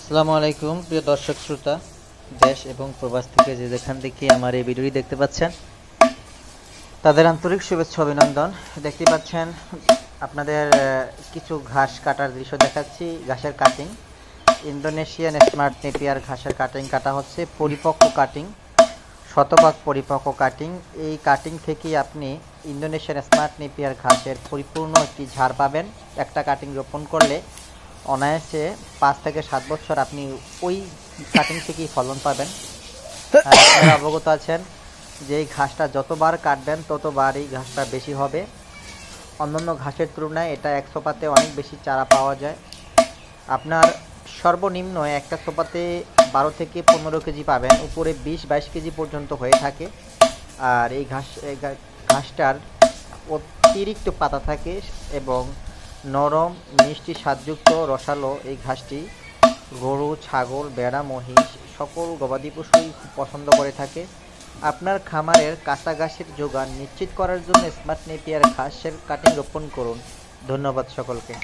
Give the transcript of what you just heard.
আসসালামু আলাইকুম প্রিয় দর্শক শ্রোতা, দেশ এবং প্রবাস থেকে যে যেখান থেকে আমার এই ভিডিওটি দেখতে পাচ্ছেন তাদের আন্তরিক শুভেচ্ছা অভিনন্দন। দেখতে পাচ্ছেন আপনাদের কিছু ঘাস কাটার দৃশ্য দেখাচ্ছি। ঘাসের কাটিং, ইন্দোনেশিয়ান স্মার্ট নেপিয়ার ঘাসের কাটিং কাটা হচ্ছে। পরিপক্ক কাটিং, শতভাগ পরিপক্ক কাটিং। এই কাটিং থেকে আপনি ইন্দোনেশিয়ান স্মার্ট নেপিয়ার ঘাসের পরিপূর্ণ একটি ঝাড় পাবেন। একটা কাটিং রোপণ করলে অনায়াসে 5 থেকে 7 বছর আপনি ওই কাটিং থেকেই ফলন পাবেন। আপনারা অবগত আছেন যে এই ঘাসটা যতবার কাটবেন ততবার এই ঘাসটা বেশি হবে। অন্যান্য ঘাসের তুলনায় এটা এক সোপাতে অনেক বেশি চারা পাওয়া যায়। আপনার সর্বনিম্ন একটা সোপাতে 12 থেকে 15 কেজি পাবেন, উপরে 20-22 কেজি পর্যন্ত হয়ে থাকে। আর এই ঘাসটার অতিরিক্ত পাতা থাকে এবং নরম মিষ্টি স্বাদযুক্ত রসালো এই ঘাসটি গরু, ছাগল, ভেড়া, মহিষ সকল গবাদি পশুই খুব পছন্দ করে থাকে। আপনার খামারের কাঁচা ঘাসের যোগান নিশ্চিত করার জন্য স্মার্ট নেপিয়ার ঘাসের কাটিং রোপণ করুন। ধন্যবাদ সকলকে।